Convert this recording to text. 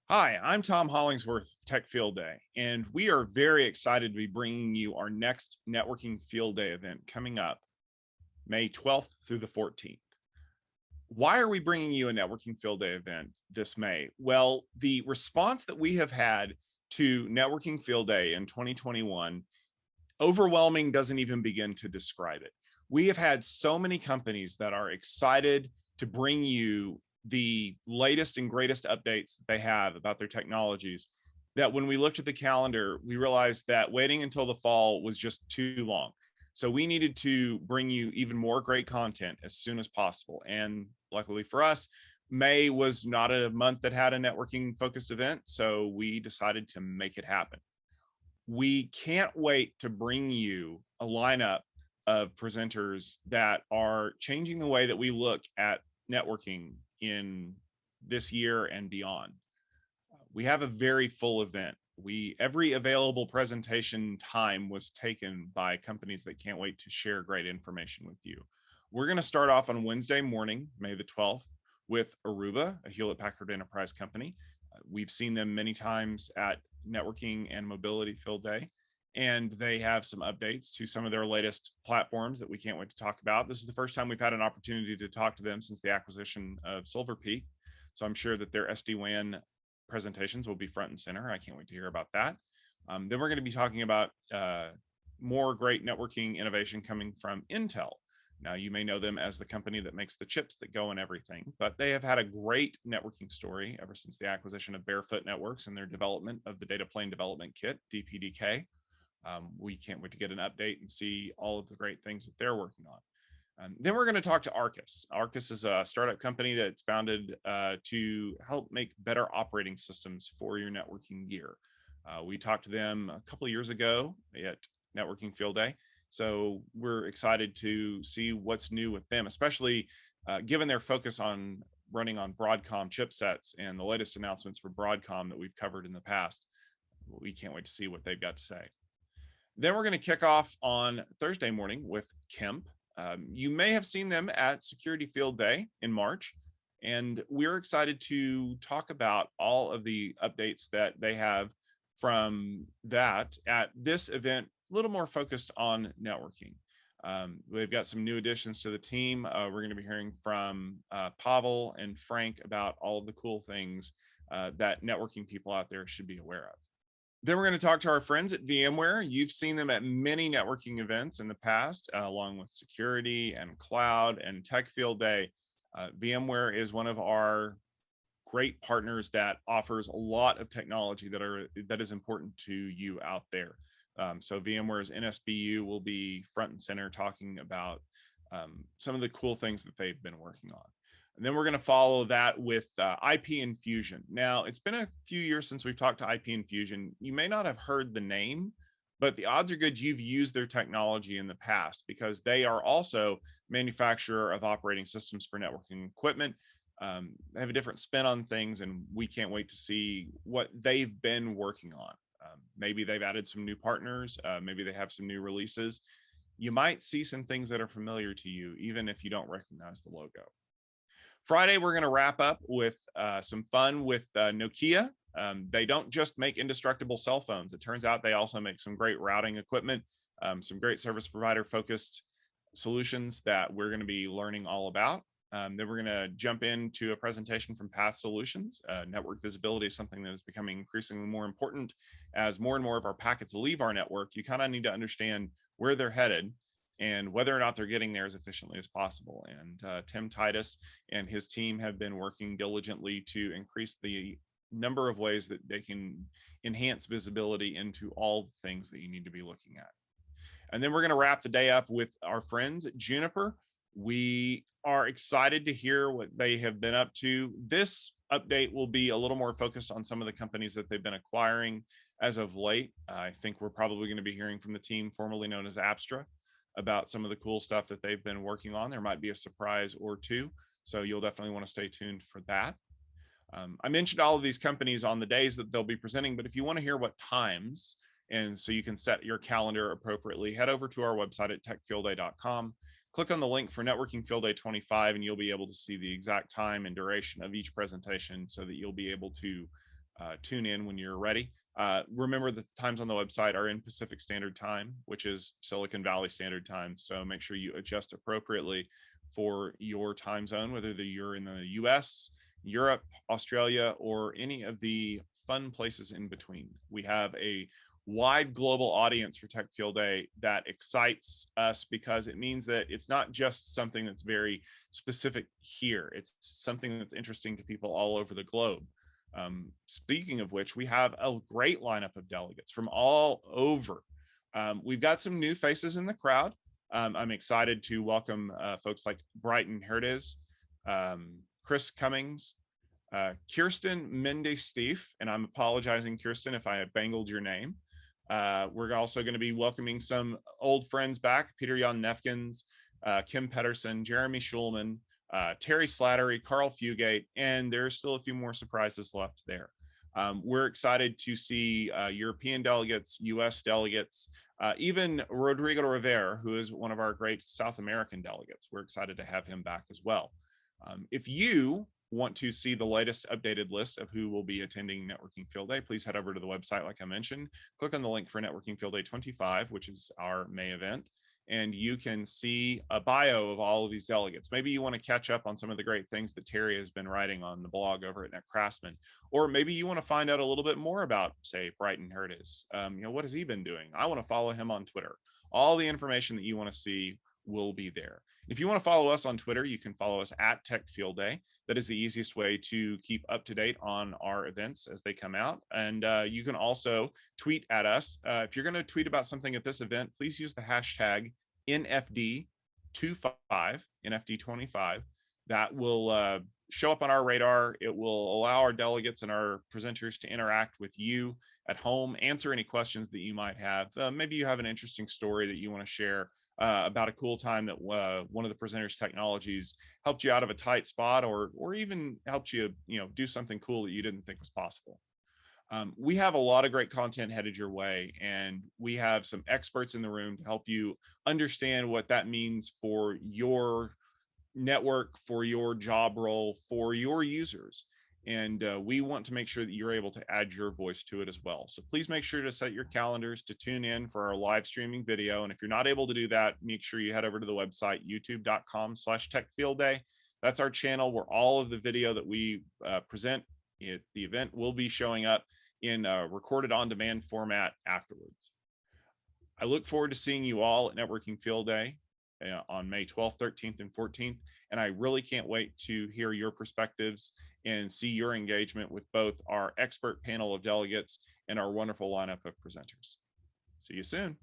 Hi, I'm Tom Hollingsworth of Tech Field Day, and we are very excited to be bringing you our next Networking Field Day event coming up May 12th through the 14th. Why are we bringing you a Networking Field Day event this May? Well, the response that we have had to Networking Field Day in 2021, overwhelming doesn't even begin to describe it. We have had so many companies that are excited to bring you the latest and greatest updates that they have about their technologies that when we looked at the calendar, we realized that waiting until the fall was just too long. So we needed to bring you even more great content as soon as possible. And luckily for us, May was not a month that had a networking focused event. So we decided to make it happen. We can't wait to bring you a lineup of presenters that are changing the way that we look at networking in this year and beyond. We have a very full event. Every available presentation time was taken by companies that can't wait to share great information with you. We're going to start off on Wednesday morning, May the 12th, with Aruba, a Hewlett Packard Enterprise company. We've seen them many times at Networking and Mobility Field Day, and they have some updates to some of their latest platforms that we can't wait to talk about. This is the first time we've had an opportunity to talk to them since the acquisition of Silver Peak, so I'm sure that their SD-WAN presentations will be front and center. I can't wait to hear about that. Then we're going to be talking about more great networking innovation coming from Intel. Now, you may know them as the company that makes the chips that go in everything, but they have had a great networking story ever since the acquisition of Barefoot Networks and their development of the Data Plane Development Kit, DPDK. We can't wait to get an update and see all of the great things that they're working on. Then we're going to talk to AARRCUS. AARRCUS is a startup company that's founded to help make better operating systems for your networking gear. We talked to them a couple of years ago at Networking Field Day. So we're excited to see what's new with them, especially given their focus on running on Broadcom chipsets and the latest announcements for Broadcom that we've covered in the past. We can't wait to see what they've got to say. Then we're going to kick off on Thursday morning with Kemp. You may have seen them at Security Field Day in March, and we're excited to talk about all of the updates that they have from that at this event, a little more focused on networking. We've got some new additions to the team. We're going to be hearing from Pavel and Frank about all of the cool things that networking people out there should be aware of. Then we're going to talk to our friends at VMware. You've seen them at many networking events in the past, along with security and cloud and Tech Field Day. VMware is one of our great partners that offers a lot of technology that is important to you out there. So VMware's NSBU will be front and center talking about some of the cool things that they've been working on. And then we're going to follow that with ipinfusion. Now, it's been a few years since we've talked to ipinfusion. You may not have heard the name, but the odds are good you've used their technology in the past because they are also manufacturer of operating systems for networking equipment. They have a different spin on things, and we can't wait to see what they've been working on. Maybe they've added some new partners. Maybe they have some new releases. You might see some things that are familiar to you, even if you don't recognize the logo. Friday, we're going to wrap up with some fun with NOKIA. They don't just make indestructible cell phones. It turns out they also make some great routing equipment, some great service provider focused solutions that we're going to be learning all about. Then we're going to jump into a presentation from Path Solutions. Network visibility is something that is becoming increasingly more important as more and more of our packets leave our network. You kind of need to understand where they're headed and whether or not they're getting there as efficiently as possible. And Tim Titus and his team have been working diligently to increase the number of ways that they can enhance visibility into all the things that you need to be looking at. And then we're going to wrap the day up with our friends at JUNIPer. We are excited to hear what they have been up to. This update will be a little more focused on some of the companies that they've been acquiring as of late. I think we're probably going to be hearing from the team formerly known as Apstra about some of the cool stuff that they've been working on. There might be a surprise or two, so you'll definitely want to stay tuned for that. I mentioned all of these companies on the days that they'll be presenting, but if you want to hear what times, and so you can set your calendar appropriately, head over to our website at techfieldday.com. Click on the link for Networking Field Day 25, and you'll be able to see the exact time and duration of each presentation so that you'll be able to tune in when you're ready. Remember that the times on the website are in Pacific Standard Time, which is Silicon Valley Standard Time. So make sure you adjust appropriately for your time zone, whether you're in the US, Europe, Australia, or any of the fun places in between. We have a wide global audience for Tech Field Day that excites us because it means that it's not just something that's very specific here. It's something that's interesting to people all over the globe. Speaking of which, we have a great lineup of delegates from all over. We've got some new faces in the crowd. I'm excited to welcome folks like Brighton Herdes, Chris Cummings, Kirsten Mendez-Steve, and I'm apologizing, Kirsten, if I bangled your name. We're also going to be welcoming some old friends back, Peter Jan Nefkins, Kim Pedersen, Jeremy Schulman, Terry Slattery, Carl Fugate, and there's still a few more surprises left there. We're excited to see European delegates, US delegates, even Rodrigo Rivera, who is one of our great South American delegates. We're excited to have him back as well. If you want to see the latest updated list of who will be attending Networking Field Day, please head over to the website, like I mentioned. Click on the link for Networking Field Day 25, which is our May event, and you can see a bio of all of these delegates. Maybe you want to catch up on some of the great things that Terry has been writing on the blog over at NetCraftsman, or maybe you want to find out a little bit more about, say, Brighton Herdes. What has he been doing? I want to follow him on Twitter. All the information that you want to see will be there. If you want to follow us on Twitter, you can follow us at Tech Field Day. That is the easiest way to keep up to date on our events as they come out. And you can also tweet at us. If you're going to tweet about something at this event, please use the hashtag NFD25, NFD25. That will show up on our radar. It will allow our delegates and our presenters to interact with you at home, answer any questions that you might have. Maybe you have an interesting story that you want to share about a cool time that one of the presenters' technologies helped you out of a tight spot, or even helped you, do something cool that you didn't think was possible. We have a lot of great content headed your way, and we have some experts in the room to help you understand what that means for your network, for your job role, for your users. And we want to make sure that you're able to add your voice to it as well. So please make sure to set your calendars to tune in for our live streaming video. And if you're not able to do that, make sure you head over to the website, youtube.com/techfieldday. That's our channel where all of the video that we present at the event will be showing up in recorded on-demand format afterwards. I look forward to seeing you all at Networking Field Day on May 12th, 13th, and 14th. And I really can't wait to hear your perspectives and see your engagement with both our expert panel of delegates and our wonderful lineup of presenters. See you soon.